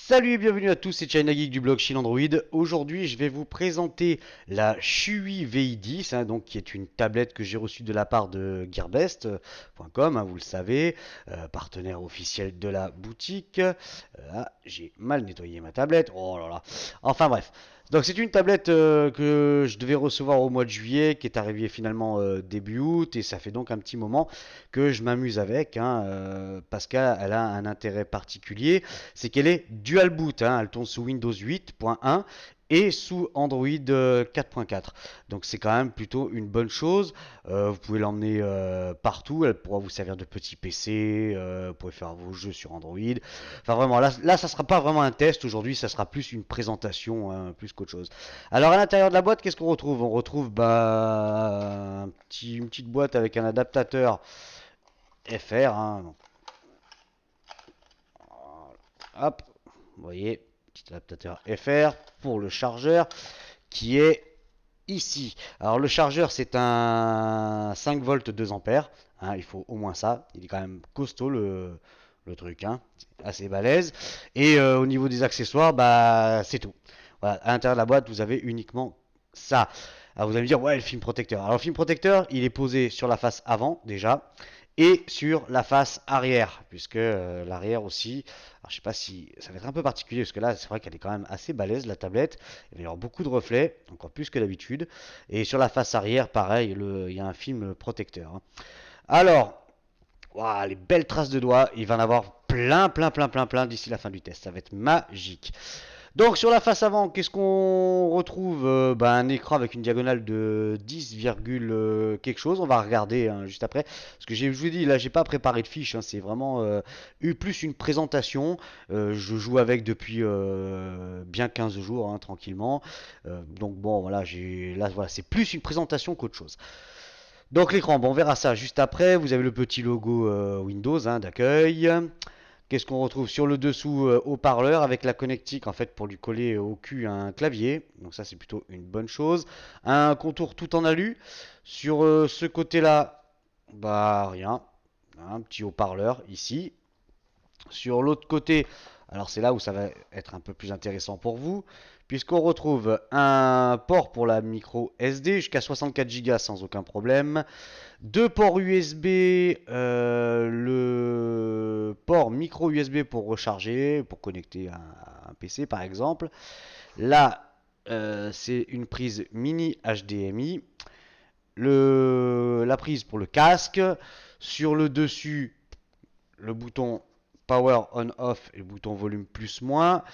Salut et bienvenue à tous, c'est China Geek du blog Chine Android. Aujourd'hui, je vais vous présenter la Shui VI10, donc qui est une tablette que j'ai reçue de la part de Gearbest.com, vous le savez, partenaire officiel de la boutique. J'ai mal nettoyé ma tablette. Oh là là. Enfin bref. Donc c'est une tablette que je devais recevoir au mois de juillet, qui est arrivée finalement début août, et ça fait donc un petit moment que je m'amuse avec, parce qu'elle a un intérêt particulier, c'est qu'elle est dual boot, elle tourne sous Windows 8.1 et sous Android 4.4. Donc c'est quand même plutôt une bonne chose. Vous pouvez l'emmener partout, elle pourra vous servir de petit PC, vous pouvez faire vos jeux sur Android. Enfin vraiment, là ça sera pas vraiment un test aujourd'hui, ça sera plus une présentation, plus qu'autre chose. Alors à l'intérieur de la boîte, qu'est-ce qu'on retrouve? On retrouve une petite boîte avec un adaptateur FR. Hop, vous voyez, petit adaptateur FR pour le chargeur qui est ici. Alors le chargeur c'est un 5 volts 2 ampères, il faut au moins ça, il est quand même costaud le truc, assez balèze. Et au niveau des accessoires, c'est tout. Voilà, à l'intérieur de la boîte vous avez uniquement ça. Alors vous allez me dire, ouais, le film protecteur. Alors le film protecteur, il est posé sur la face avant déjà et sur la face arrière, puisque l'arrière aussi, alors je sais pas si ça va être un peu particulier, parce que là c'est vrai qu'elle est quand même assez balèze la tablette, il va y avoir beaucoup de reflets, encore plus que d'habitude, et sur la face arrière pareil, il y a un film protecteur. Alors, wow, les belles traces de doigts, il va en avoir plein d'ici la fin du test, ça va être magique. Donc sur la face avant, qu'est-ce qu'on retrouve? Un écran avec une diagonale de 10, quelque chose. On va regarder juste après. Parce que je vous dis, là, j'ai pas préparé de fiche. C'est vraiment plus une présentation. Je joue avec depuis bien 15 jours, tranquillement. Donc bon, voilà, là, voilà, c'est plus une présentation qu'autre chose. Donc l'écran, bon, on verra ça juste après. Vous avez le petit logo Windows d'accueil. Qu'est-ce qu'on retrouve sur le dessous? Haut-parleur avec la connectique en fait pour lui coller au cul un clavier. Donc ça c'est plutôt une bonne chose. Un contour tout en alu. Sur ce côté-là, rien. Un petit haut-parleur ici. Sur l'autre côté, alors c'est là où ça va être un peu plus intéressant pour vous, puisqu'on retrouve un port pour la micro SD jusqu'à 64 Go sans aucun problème. Deux ports USB, le port micro USB pour recharger, pour connecter un PC par exemple. Là, c'est une prise mini HDMI. La prise pour le casque. Sur le dessus, le bouton Power On Off et le bouton volume plus moins.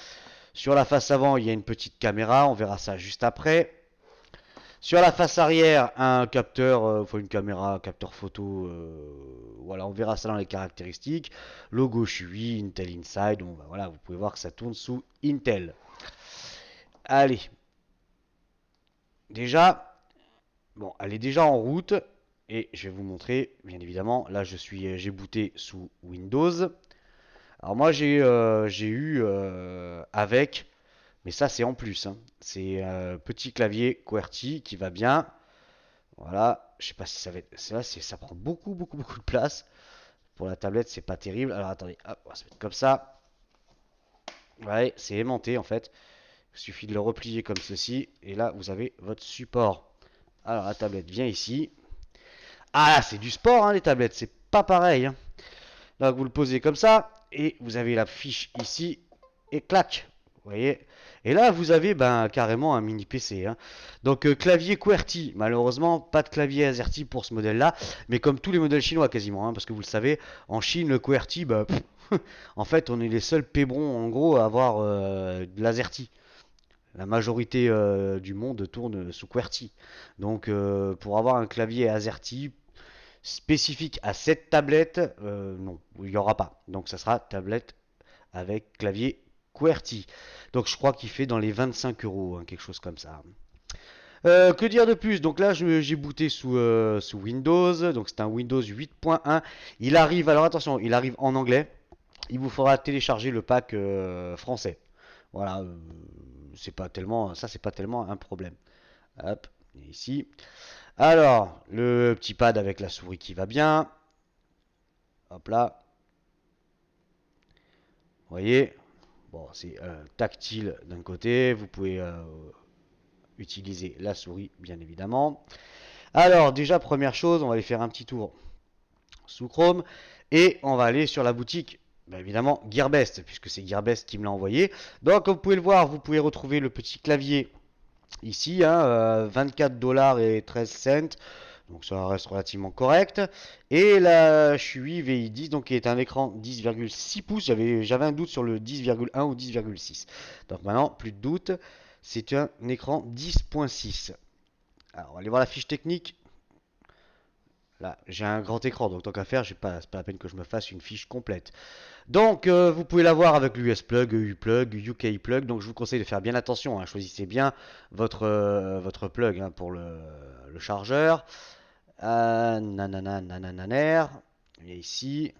Sur la face avant, il y a une petite caméra, on verra ça juste après. Sur la face arrière, un capteur, une caméra, un capteur photo, voilà, on verra ça dans les caractéristiques. Logo Shui, Intel Inside, voilà, vous pouvez voir que ça tourne sous Intel. Allez, déjà, bon, elle est déjà en route et je vais vous montrer, bien évidemment. Là, j'ai booté sous Windows. Alors moi, j'ai eu avec, mais ça c'est en plus. C'est petit clavier QWERTY qui va bien. Voilà, je sais pas si ça va être. Ça prend beaucoup de place. Pour la tablette, c'est pas terrible. Alors attendez, hop, ça va être comme ça. Ouais, c'est aimanté en fait. Il suffit de le replier comme ceci. Et là, vous avez votre support. Alors la tablette vient ici. Ah, c'est du sport, les tablettes. C'est pas pareil. Donc vous le posez comme ça. Et vous avez la fiche ici. Et clac. Vous voyez. Et là, vous avez carrément un mini PC. Donc clavier QWERTY. Malheureusement, pas de clavier AZERTY pour ce modèle-là. Mais comme tous les modèles chinois quasiment. Parce que vous le savez, en Chine, le QWERTY, en fait, on est les seuls pébrons en gros à avoir de l'AZERTY. La majorité du monde tourne sous QWERTY. Donc pour avoir un clavier AZERTY spécifique à cette tablette, non, il n'y aura pas. Donc ça sera tablette avec clavier QWERTY. Donc je crois qu'il fait dans les 25 €, quelque chose comme ça. Que dire de plus? Donc là, j'ai booté sous Windows. Donc c'est un Windows 8.1. Il arrive, alors attention, il arrive en anglais. Il vous faudra télécharger le pack français. Voilà, c'est pas tellement un problème. Hop, ici. Alors, le petit pad avec la souris qui va bien. Hop là. Vous voyez. Bon, c'est tactile d'un côté, vous pouvez utiliser la souris, bien évidemment. Alors, déjà, première chose, on va aller faire un petit tour sous Chrome et on va aller sur la boutique. Bah, évidemment, Gearbest, puisque c'est Gearbest qui me l'a envoyé. Donc, comme vous pouvez le voir, vous pouvez retrouver le petit clavier ici, hein, 24 $ et 13 cents. Donc ça reste relativement correct. Et la Shui VI10, donc qui est un écran 10,6 pouces. J'avais un doute sur le 10,1 ou 10,6. Donc maintenant, plus de doute. C'est un écran 10,6. Alors, on va aller voir la fiche technique. Là, j'ai un grand écran, donc tant qu'à faire, c'est pas la peine que je me fasse une fiche complète. Donc, vous pouvez l'avoir avec l'US plug, EU plug, UK plug. Donc, je vous conseille de faire bien attention, hein. Choisissez bien votre plug, hein, pour le chargeur. Nanana, nanananer. Et ici.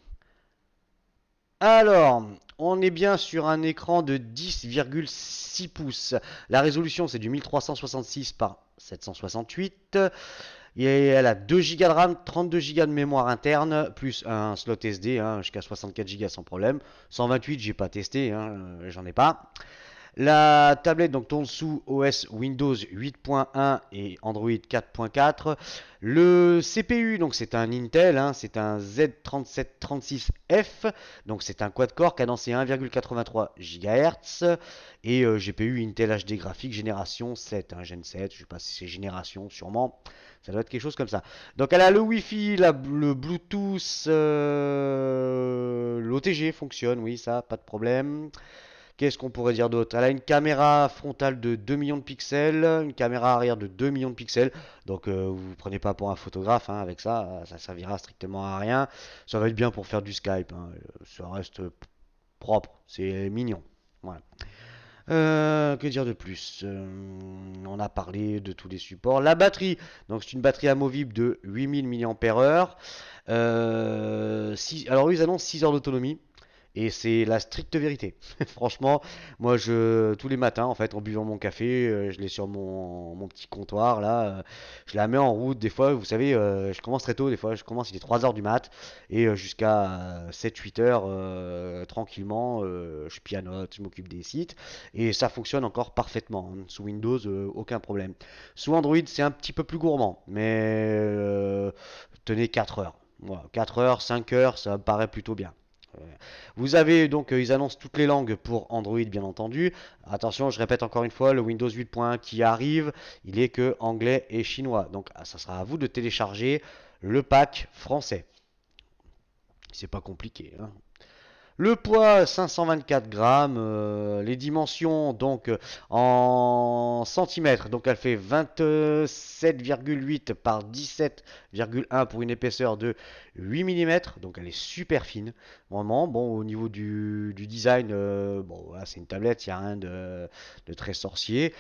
Alors, on est bien sur un écran de 10,6 pouces. La résolution, c'est du 1366 par 768. Et elle a 2 Go de RAM, 32 Go de mémoire interne, plus un slot SD, hein, jusqu'à 64 Go sans problème. 128, j'ai pas testé, hein, j'en ai pas. La tablette donc tourne sous OS Windows 8.1 et Android 4.4. Le CPU, donc c'est un Intel, hein, c'est un Z3736F, donc c'est un quad-core cadencé 1,83 GHz et GPU Intel HD graphique génération 7, hein, Gen 7, je sais pas si c'est génération sûrement. Ça doit être quelque chose comme ça. Donc elle a le Wi-Fi, le Bluetooth, l'OTG fonctionne, oui, ça, pas de problème. Qu'est-ce qu'on pourrait dire d'autre? Elle a une caméra frontale de 2 millions de pixels, une caméra arrière de 2 millions de pixels. Donc vous ne prenez pas pour un photographe, hein, avec ça, ça servira strictement à rien. Ça va être bien pour faire du Skype, hein. Ça reste propre, c'est mignon. Voilà. Que dire de plus? On a parlé de tous les supports. La batterie, donc c'est une batterie amovible de 8000 mAh. Alors ils annoncent 6 heures d'autonomie. Et c'est la stricte vérité. Franchement, moi, tous les matins, en fait, en buvant mon café, je l'ai sur mon petit comptoir, là. Je la mets en route. Des fois, vous savez, je commence très tôt. Des fois, je commence, il est 3 heures du mat. Et jusqu'à 7-8 heures, tranquillement, je pianote, je m'occupe des sites. Et ça fonctionne encore parfaitement, hein. Sous Windows, aucun problème. Sous Android, c'est un petit peu plus gourmand. Mais tenez 4 heures. Voilà, 4 heures, 5 heures, ça me paraît plutôt bien. Vous avez donc, ils annoncent toutes les langues pour Android, bien entendu. Attention, je répète encore une fois, le Windows 8.1 qui arrive, il est que anglais et chinois. Donc, ça sera à vous de télécharger le pack français. C'est pas compliqué, hein. Le poids 524 grammes, les dimensions donc en centimètres, donc elle fait 27,8 par 17,1 pour une épaisseur de 8 mm, donc elle est super fine, vraiment. Bon, au niveau du design, bon voilà, c'est une tablette, il n'y a rien de très sorcier.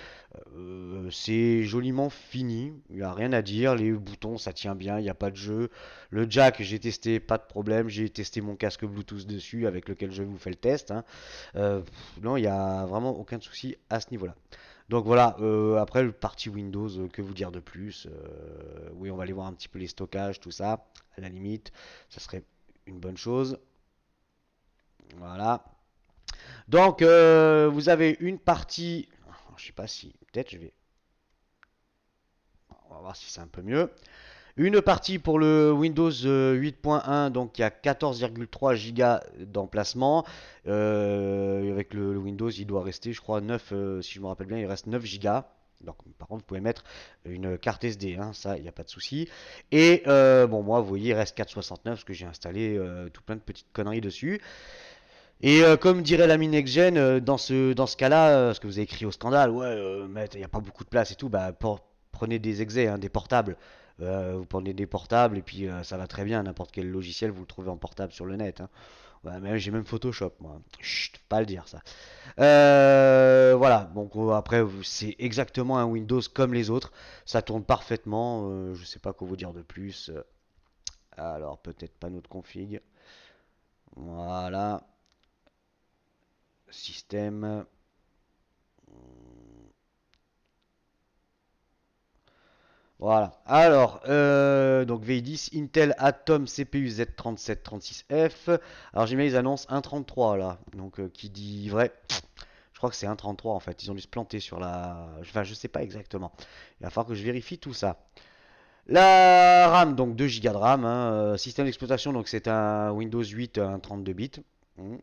C'est joliment fini, il n'y a rien à dire, les boutons ça tient bien, il n'y a pas de jeu. Le jack, j'ai testé, pas de problème. J'ai testé mon casque Bluetooth dessus avec lequel je vous fais le test, hein. Non, il n'y a vraiment aucun souci à ce niveau-là. Donc voilà, après le partie Windows, que vous dire de plus? Oui, on va aller voir un petit peu les stockages, tout ça. À la limite, ça serait une bonne chose. Voilà. Donc, vous avez une partie. Je sais pas si. Peut-être je vais. On va voir si c'est un peu mieux. Une partie pour le Windows 8.1, donc il y a 14,3 Go d'emplacement. Avec le Windows, il doit rester, je crois, 9, si je me rappelle bien, il reste 9 Go. Donc, par contre, vous pouvez mettre une carte SD, hein, ça, il n'y a pas de souci. Et bon, moi, vous voyez, il reste 469 parce que j'ai installé tout plein de petites conneries dessus. Et comme dirait l'ami NextGen, dans ce cas-là, ce que vous avez écrit au scandale, ouais, mais il n'y a pas beaucoup de place et tout, bah, prenez des exés, hein, des portables. Vous prenez des portables et puis ça va très bien. N'importe quel logiciel, vous le trouvez en portable sur le net, hein. Ouais, mais j'ai même Photoshop, moi. Chut, pas le dire ça. Voilà, donc après, c'est exactement un Windows comme les autres. Ça tourne parfaitement. Je sais pas quoi vous dire de plus. Alors, peut-être pas notre config. Voilà. Système. Voilà. Alors, donc V10, Intel Atom CPU Z3736F. Alors j'ai mis les annonces 1.33 là, donc qui dit vrai. Je crois que c'est 1.33 en fait. Ils ont dû se planter sur la. Enfin, je sais pas exactement. Il va falloir que je vérifie tout ça. La RAM, donc 2 Go de RAM. Hein, système d'exploitation, donc c'est un Windows 8, un 32 bits. Hum.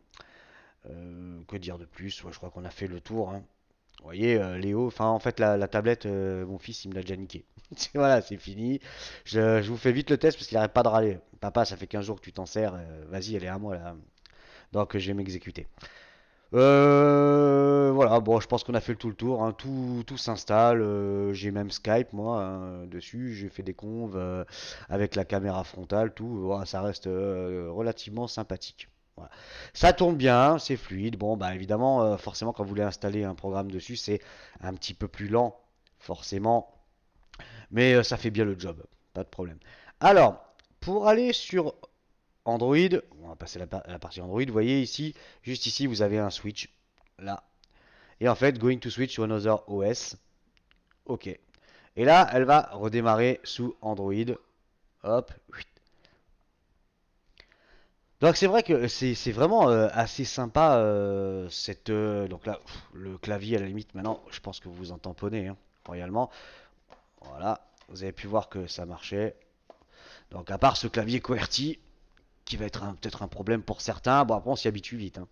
Que dire de plus? Ouais, je crois qu'on a fait le tour. Hein. Vous voyez, Léo, enfin en fait la tablette, mon fils il me l'a déjà niqué. Voilà, c'est fini. Je vous fais vite le test parce qu'il arrête pas de râler. Papa, ça fait 15 jours que tu t'en sers. Vas-y, elle est à moi là. Donc je vais m'exécuter. Voilà, bon, je pense qu'on a fait tout le tour. Hein. Tout s'installe. J'ai même Skype, moi, hein, dessus. J'ai fait des conves avec la caméra frontale, tout. Voilà, ça reste relativement sympathique. Voilà. Ça tourne bien, c'est fluide. Bon, bah évidemment, forcément, quand vous voulez installer un programme dessus, c'est un petit peu plus lent, forcément. Mais ça fait bien le job, pas de problème. Alors, pour aller sur Android, on va passer à la partie Android. Vous voyez ici, juste ici, vous avez un switch. Là. Et en fait, going to switch to another OS. OK. Et là, elle va redémarrer sous Android. Hop. Donc c'est vrai que c'est vraiment assez sympa cette donc là le clavier à la limite maintenant je pense que vous en tamponnez hein, royalement. Voilà, vous avez pu voir que ça marchait. Donc à part ce clavier QWERTY qui va être peut-être un problème pour certains, bon après on s'y habitue vite. Hein.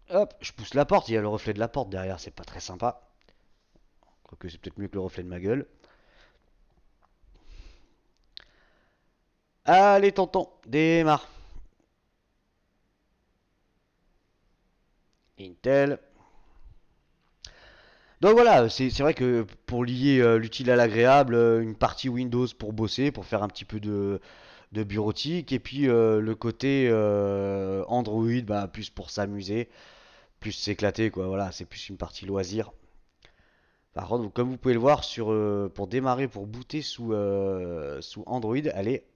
Hop, je pousse la porte, il y a le reflet de la porte derrière, c'est pas très sympa. Quoique c'est peut-être mieux que le reflet de ma gueule. Allez tonton, démarre. Intel. Donc voilà, c'est vrai que pour lier l'utile à l'agréable, une partie Windows pour bosser, pour faire un petit peu de bureautique, et puis le côté Android, bah, plus pour s'amuser, plus s'éclater, quoi. Voilà, c'est plus une partie loisir. Par contre, comme vous pouvez le voir, pour démarrer, pour booter sous Android, elle est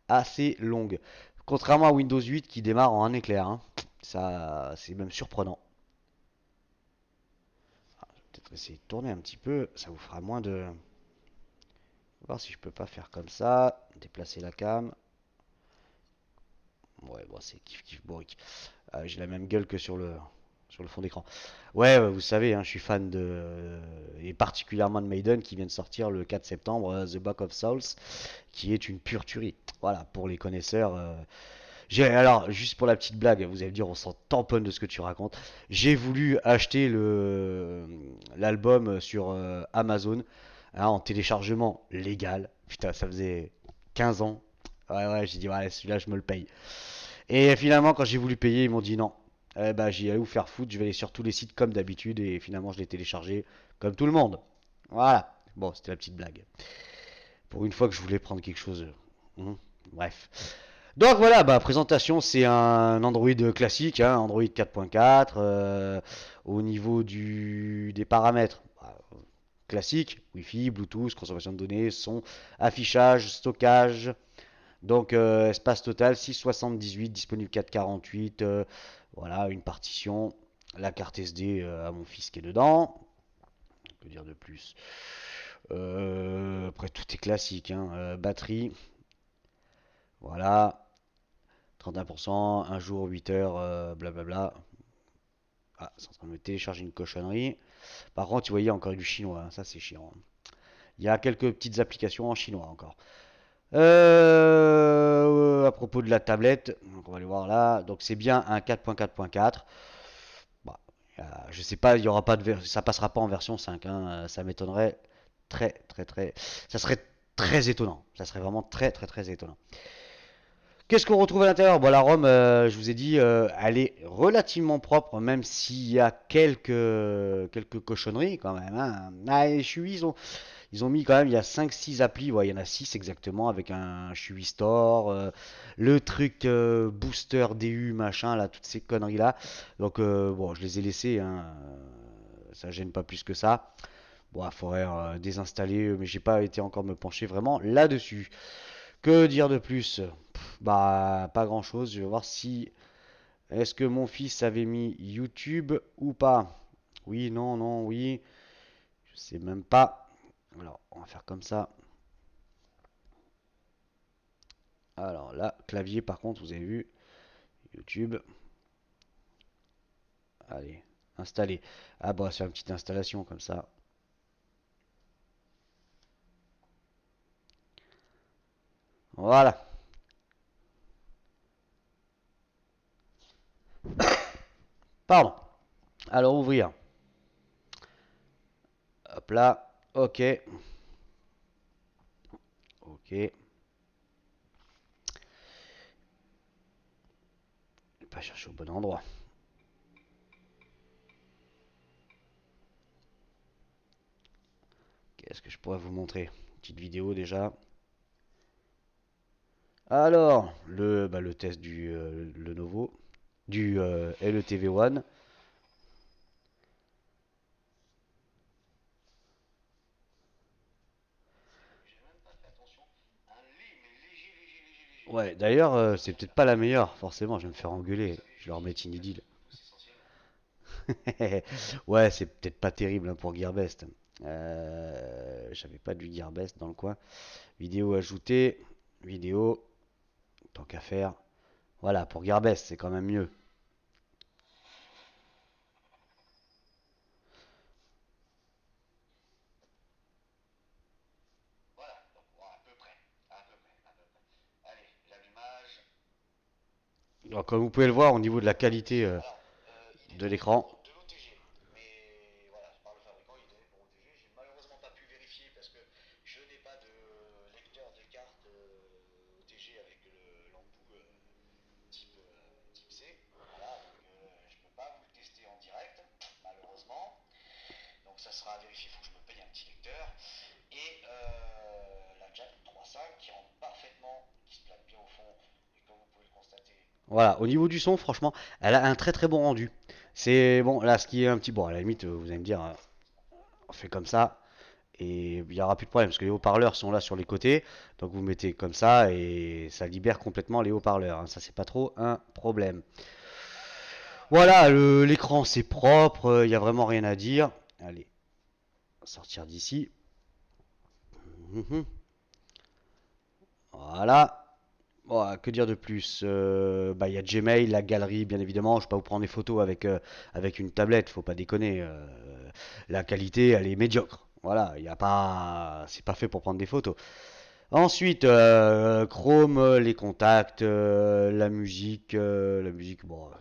assez longue. Contrairement à Windows 8 qui démarre en un éclair. Hein. Ça, c'est même surprenant. Peut-être essayer de tourner un petit peu, ça vous fera moins de. On va voir si je peux pas faire comme ça. Déplacer la cam. Ouais, bon, c'est kiff kiff bourrique. J'ai la même gueule que sur le fond d'écran. Ouais, vous savez, hein, je suis fan et particulièrement de Maiden qui vient de sortir le 4 septembre, The Book of Souls, qui est une pure tuerie. Voilà, pour les connaisseurs. Alors, juste pour la petite blague, vous allez me dire, on s'en tamponne de ce que tu racontes. J'ai voulu acheter l'album sur Amazon hein, en téléchargement légal. Putain, ça faisait 15 ans. Ouais, ouais, j'ai dit, ouais, celui-là, je me le paye. Et finalement, quand j'ai voulu payer, ils m'ont dit non. Eh ben, j'ai allé vous faire foutre, je vais aller sur tous les sites comme d'habitude. Et finalement, je l'ai téléchargé comme tout le monde. Voilà. Bon, c'était la petite blague. Pour une fois que je voulais prendre quelque chose. Bref. Donc voilà, bah, présentation, c'est un Android classique, hein, Android 4.4. Au niveau des paramètres, bah, classique, Wi-Fi, Bluetooth, consommation de données, son, affichage, stockage. Donc espace total 678, disponible 448. Voilà, une partition. La carte SD à mon fils qui est dedans. Que dire de plus après tout est classique. Hein. Batterie, voilà. 31%, un jour, 8 heures, blablabla. Ah, c'est en train de me télécharger une cochonnerie. Par contre, vous voyez encore du chinois, hein, ça c'est chiant. Hein. Il y a quelques petites applications en chinois encore. À propos de la tablette, donc on va aller voir là. Donc c'est bien un 4.4.4. Bah, je sais pas, il y aura pas ça passera pas en version 5. Hein, ça m'étonnerait très très très. Ça serait très étonnant. Ça serait vraiment très très très étonnant. Qu'est-ce qu'on retrouve à l'intérieur? Bon, la ROM, je vous ai dit, elle est relativement propre, même s'il y a quelques cochonneries quand même. Hein. Ah, les Chewy, ils ont mis quand même, il y a 5-6 applis, ouais, il y en a 6 exactement, avec un Chewy Store, le truc Booster DU, machin, là, toutes ces conneries-là. Donc, bon, je les ai laissés, hein, ça gêne pas plus que ça. Bon, il faudrait désinstaller, mais j'ai pas été encore me pencher vraiment là-dessus. Que dire de plus? Bah, pas grand chose. Je vais voir si. Est-ce que mon fils avait mis YouTube ou pas? Oui, non, non, oui. Je sais même pas. Alors, on va faire comme ça. Alors là, clavier par contre, vous avez vu, YouTube. Allez, installer. Ah bah, c'est une petite installation comme ça. Voilà. Pardon. Alors, ouvrir. Hop là. Ok. Ok. Pas chercher au bon endroit. Qu'est-ce que je pourrais vous montrer? Une petite vidéo déjà. Alors, le test du Lenovo, du LETV1. Ouais, d'ailleurs, c'est peut-être pas la meilleure, forcément, je vais me faire engueuler. Je leur mets Ineedle. Ouais, c'est peut-être pas terrible hein, pour Gearbest. J'avais pas du Gearbest dans le coin. Vidéo ajoutée, vidéo, tant qu'à faire. Voilà, pour Gearbest, c'est quand même mieux. Alors, comme vous pouvez le voir au niveau de la qualité de l'écran. Voilà, au niveau du son, franchement, elle a un très très bon rendu. C'est bon, là, ce qui est un petit. Bon, à la limite, vous allez me dire, on fait comme ça, et il n'y aura plus de problème, parce que les haut-parleurs sont là sur les côtés. Donc vous mettez comme ça, et ça libère complètement les haut-parleurs, hein. Ça, c'est pas trop un problème. Voilà, l'écran, c'est propre, il n'y a vraiment rien à dire. Allez, sortir d'ici. Mhm. Voilà. Bon, que dire de plus? Bah, il y a Gmail, la galerie, bien évidemment. Je ne vais pas vous prendre des photos avec une tablette, faut pas déconner. La qualité, elle est médiocre. Voilà, il y a pas, c'est pas fait pour prendre des photos. Ensuite, Chrome, les contacts, la musique, bon,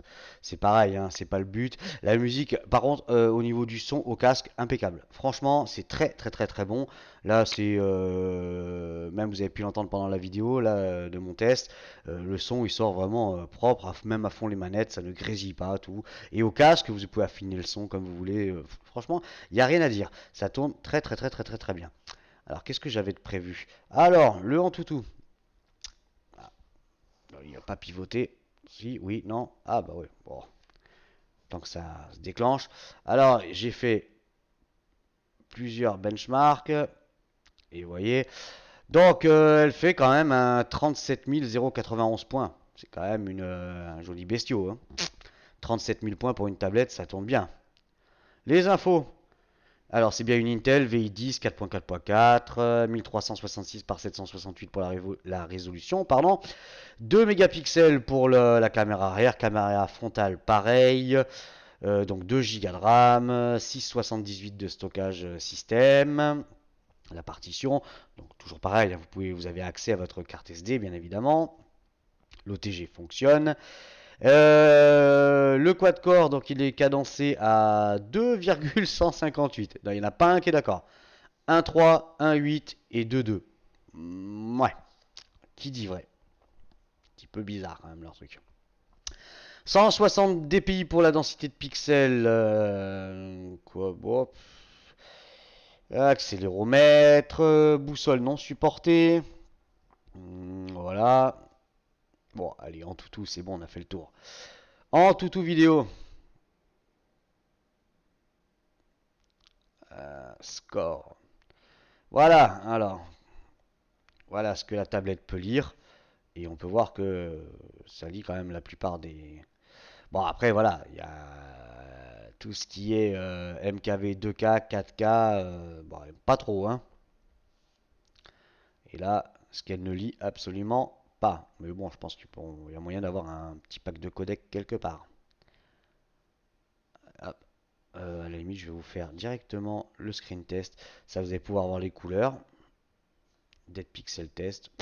c'est pareil, hein, c'est pas le but. La musique, par contre, au niveau du son, au casque, impeccable. Franchement, c'est très très très très bon. Là, c'est même vous avez pu l'entendre pendant la vidéo là de mon test. Le son, il sort vraiment propre, même à fond les manettes, ça ne grésille pas, tout. Et au casque, vous pouvez affiner le son comme vous voulez. Franchement, il y a rien à dire. Ça tourne très très très très très très bien. Alors, qu'est-ce que j'avais de prévu? Alors, le Antutu. Ah, il n'a pas pivoté. Si, oui, non. Ah, bah oui. Bon, tant que ça se déclenche. Alors, j'ai fait plusieurs benchmarks. Et vous voyez. Donc, elle fait quand même un 37 091 points. C'est quand même un joli bestiau, hein. 37 000 points pour une tablette, ça tourne bien. Les infos. Alors, c'est bien une Intel VI10 4.4.4, 1366 par 768 pour la résolution, pardon. 2 mégapixels pour la caméra arrière, caméra frontale pareil, donc 2 Go de RAM, 678 de stockage système, la partition, donc toujours pareil, vous avez accès à votre carte SD bien évidemment, l'OTG fonctionne. Le quad-core, donc il est cadencé à 2,158. Il n'y en a pas un qui est d'accord. 1,3, 1,8 et 2,2. Ouais, qui dit vrai? Un petit peu bizarre quand même leur truc. 160 dpi pour la densité de pixels. Quoi bon. Accéléromètre. Boussole non supportée. Voilà. Bon, allez, en toutou, c'est bon, on a fait le tour. En toutou vidéo. Score. Voilà, alors. Voilà ce que la tablette peut lire. Et on peut voir que ça lit quand même la plupart des. Bon, après, voilà, il y a Tout ce qui est MKV 2K, 4K, bon, pas trop, hein. Et là, ce qu'elle ne lit absolument pas. Mais bon, je pense qu'il y a moyen d'avoir un petit pack de codec quelque part. Hop. À la limite, je vais vous faire directement le screen test. Ça, vous allez pouvoir voir les couleurs. Dead pixel test.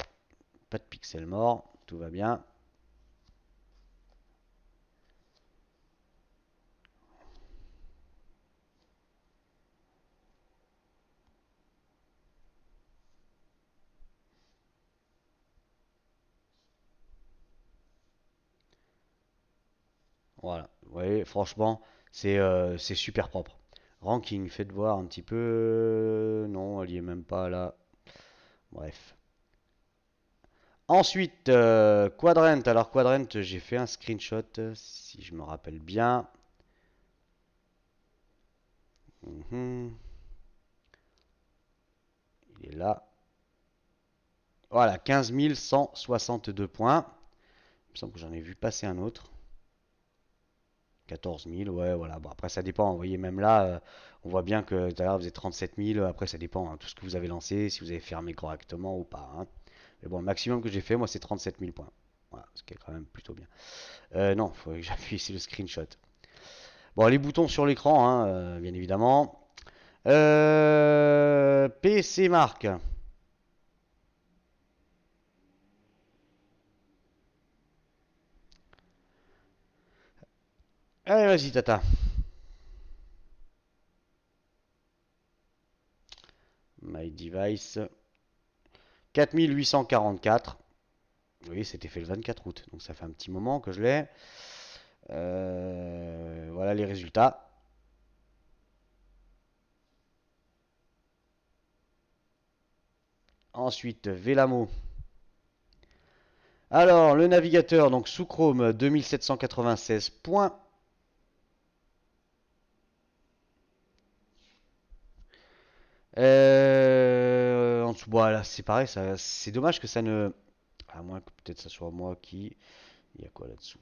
Pas de pixels morts. Tout va bien. Voilà. Vous voyez, franchement, c'est super propre. Ranking, faites voir un petit peu. Non, elle y est même pas là. Bref. Ensuite, Quadrant. Alors, Quadrant, j'ai fait un screenshot, si je me rappelle bien. Mhm. Il est là. Voilà, 15 162 points. Il me semble que j'en ai vu passer un autre. 14 000, ouais, voilà. Bon, après, ça dépend. Vous voyez, même là, on voit bien que tout à l'heure, vous êtes 37 000. Après, ça dépend, hein, tout ce que vous avez lancé, si vous avez fermé correctement ou pas, hein. Mais bon, le maximum que j'ai fait, moi, c'est 37 000 points. Voilà, ce qui est quand même plutôt bien. Non, il faut que j'appuie ici le screenshot. Bon, les boutons sur l'écran, hein, bien évidemment. PC Marque. Allez, vas-y, Tata. My device. 4844. Oui, c'était fait le 24 août, donc ça fait un petit moment que je l'ai. Voilà les résultats. Ensuite, Velamo. Alors, le navigateur, donc sous Chrome, 2796 points. En dessous, voilà, c'est pareil, c'est dommage que ça ne. À moins que peut-être ça soit moi qui. Il y a quoi là-dessous?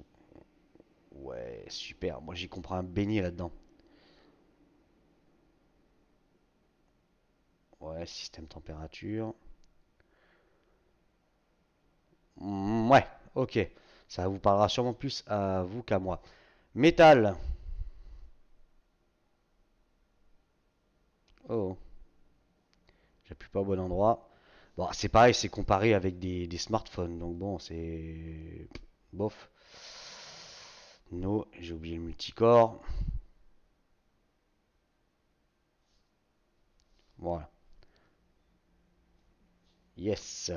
Ouais, super. Moi, j'y comprends un beignet là-dedans. Ouais, système température. Ouais, ok. Ça vous parlera sûrement plus à vous qu'à moi. Métal. Oh, j'appuie pas au bon endroit. Bon, c'est pareil, c'est comparé avec des smartphones. Donc bon, c'est. Bof. No, j'ai oublié le multicore. Voilà. Yes.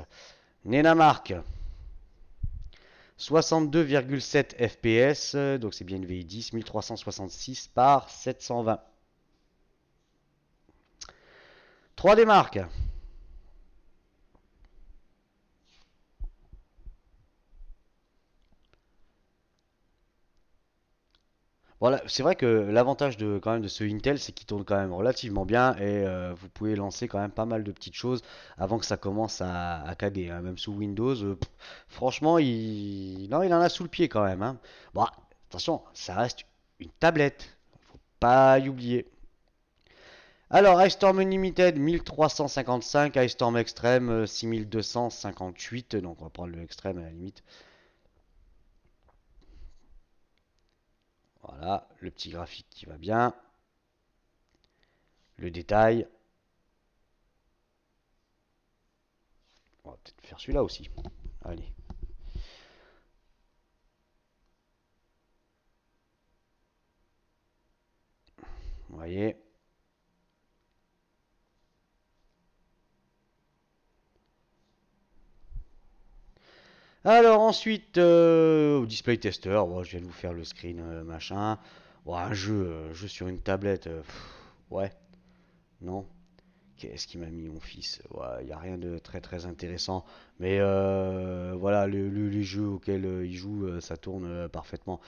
Nenamark. 62,7 FPS. Donc c'est bien une VI 10. 1366 par 720. 3D Mark. Voilà, c'est vrai que l'avantage de quand même de ce Intel, c'est qu'il tourne quand même relativement bien et vous pouvez lancer quand même pas mal de petites choses avant que ça commence à cader, hein. Même sous Windows, franchement, non, il en a sous le pied quand même, hein. Bon, attention, ça reste une tablette, faut pas y oublier. Alors, Ice Storm Unlimited 1355, Ice Storm Extreme 6258, donc on va prendre le Extreme à la limite. Voilà, le petit graphique qui va bien, le détail. On va peut-être faire celui-là aussi. Allez. Vous voyez. Alors ensuite, display tester. Bon, je viens de vous faire le screen, machin. Bon, un jeu sur une tablette. Ouais, non. Qu'est-ce qu'il m'a mis mon fils? Ouais, il n'y a rien de très très intéressant. Mais voilà, les jeux auxquels il joue, ça tourne parfaitement.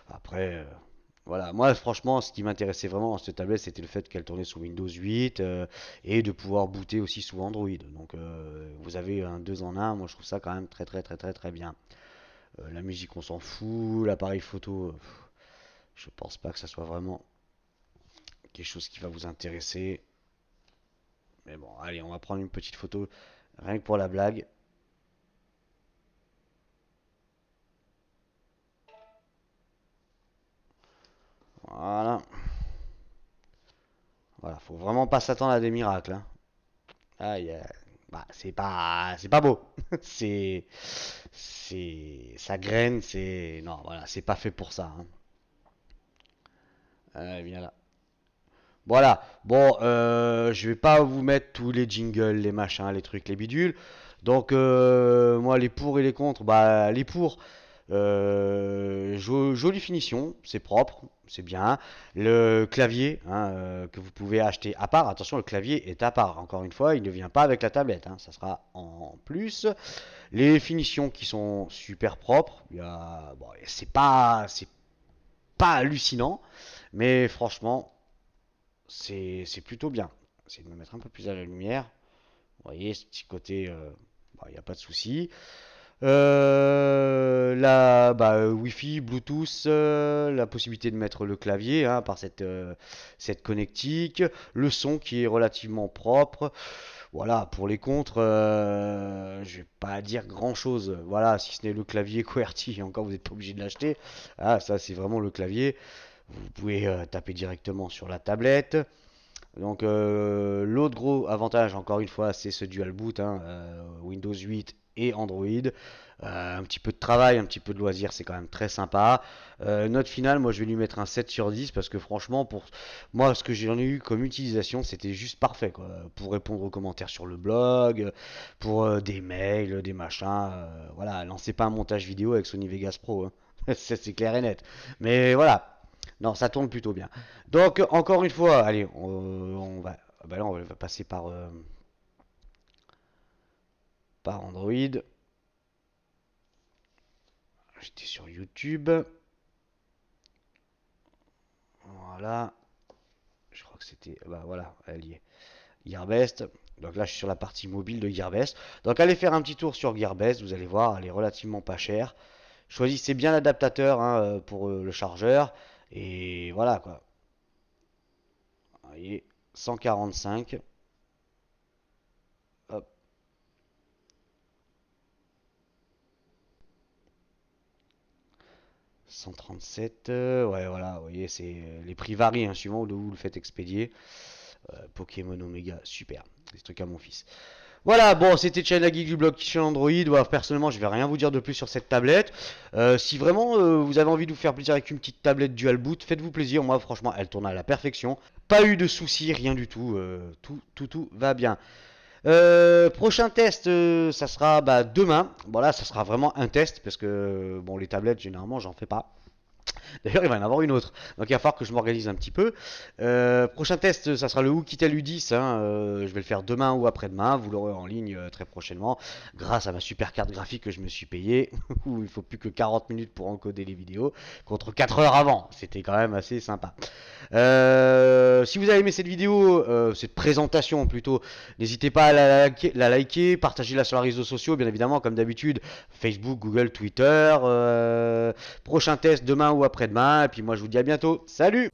Après, voilà, moi franchement, ce qui m'intéressait vraiment dans cette tablette, c'était le fait qu'elle tournait sous Windows 8 et de pouvoir booter aussi sous Android. Donc vous avez un 2 en un, moi je trouve ça quand même très très très très très bien. La musique, on s'en fout, l'appareil photo, je pense pas que ça soit vraiment. quelque chose qui va vous intéresser. Mais bon, allez, on va prendre une petite photo, rien que pour la blague. Voilà. Voilà, faut vraiment pas s'attendre à des miracles, hein. Aïe, bah, c'est pas beau. Ça graine, non, voilà, c'est pas fait pour ça, hein. Viens là. Voilà. Bon, je vais pas vous mettre tous les jingles, les machins, les trucs, les bidules. Donc, moi, les pour et les contre, bah, les pour, jolie finition, c'est propre, c'est bien. Le clavier, hein, que vous pouvez acheter à part. Attention, le clavier est à part. Encore une fois, il ne vient pas avec la tablette, hein, ça sera en plus. Les finitions qui sont super propres. Bon, c'est pas hallucinant, mais franchement, c'est plutôt bien. C'est de me mettre un peu plus à la lumière. Vous voyez, ce petit côté, il n'y a pas de souci. Wi-Fi, Bluetooth, la possibilité de mettre le clavier, hein, par cette connectique, le son qui est relativement propre. Voilà, pour les contres, je vais pas dire grand chose. Voilà, si ce n'est le clavier QWERTY, et encore vous n'êtes pas obligé de l'acheter. Ah, ça c'est vraiment le clavier. Vous pouvez taper directement sur la tablette. Donc l'autre gros avantage, encore une fois, c'est ce dual boot, hein, Windows 8 et Android. Un petit peu de travail, un petit peu de loisir, c'est quand même très sympa. Note finale, moi je vais lui mettre un 7 sur 10 parce que franchement, pour moi, ce que j'en ai eu comme utilisation, c'était juste parfait, quoi. Pour répondre aux commentaires sur le blog, pour des mails, des machins. Voilà, lancez pas un montage vidéo avec Sony Vegas Pro, hein. Ça, c'est clair et net. Mais voilà, non, ça tourne plutôt bien. Donc, encore une fois, allez, on va, bah là, on va passer par Android. J'étais sur YouTube. Voilà. Je crois que c'était. Bah voilà, elle y est. Gearbest. Donc là, je suis sur la partie mobile de Gearbest. Donc, allez faire un petit tour sur Gearbest. Vous allez voir, elle est relativement pas chère. Choisissez bien l'adaptateur, hein, pour le chargeur. Et voilà, quoi. Vous voyez, 145. Hop. 137, ouais, voilà, vous voyez, les prix varient, hein, suivant où vous le faites expédier. Pokémon Omega, super, c'est ce truc à mon fils. Voilà, bon, c'était China Geek du blog chez Android. Voilà, personnellement, je vais rien vous dire de plus sur cette tablette. Si vraiment vous avez envie de vous faire plaisir avec une petite tablette dual boot, faites-vous plaisir. Moi, franchement, elle tourne à la perfection. Pas eu de soucis, rien du tout. Tout va bien. Prochain test, ça sera demain. Voilà, ça sera vraiment un test parce que bon, les tablettes, généralement, j'en fais pas. D'ailleurs, il va y en avoir une autre. Donc, il va falloir que je m'organise un petit peu. Prochain test, ça sera le Oukitel U10, hein. Je vais le faire demain ou après-demain. Vous l'aurez en ligne très prochainement. Grâce à ma super carte graphique que je me suis payée. Où il faut plus que 40 minutes pour encoder les vidéos. Contre 4 heures avant. C'était quand même assez sympa. Si vous avez aimé cette vidéo, cette présentation plutôt, n'hésitez pas à la liker, partagez-la sur les réseaux sociaux, bien évidemment, comme d'habitude. Facebook, Google, Twitter. Prochain test demain ou après-demain. Et puis moi je vous dis à bientôt. Salut!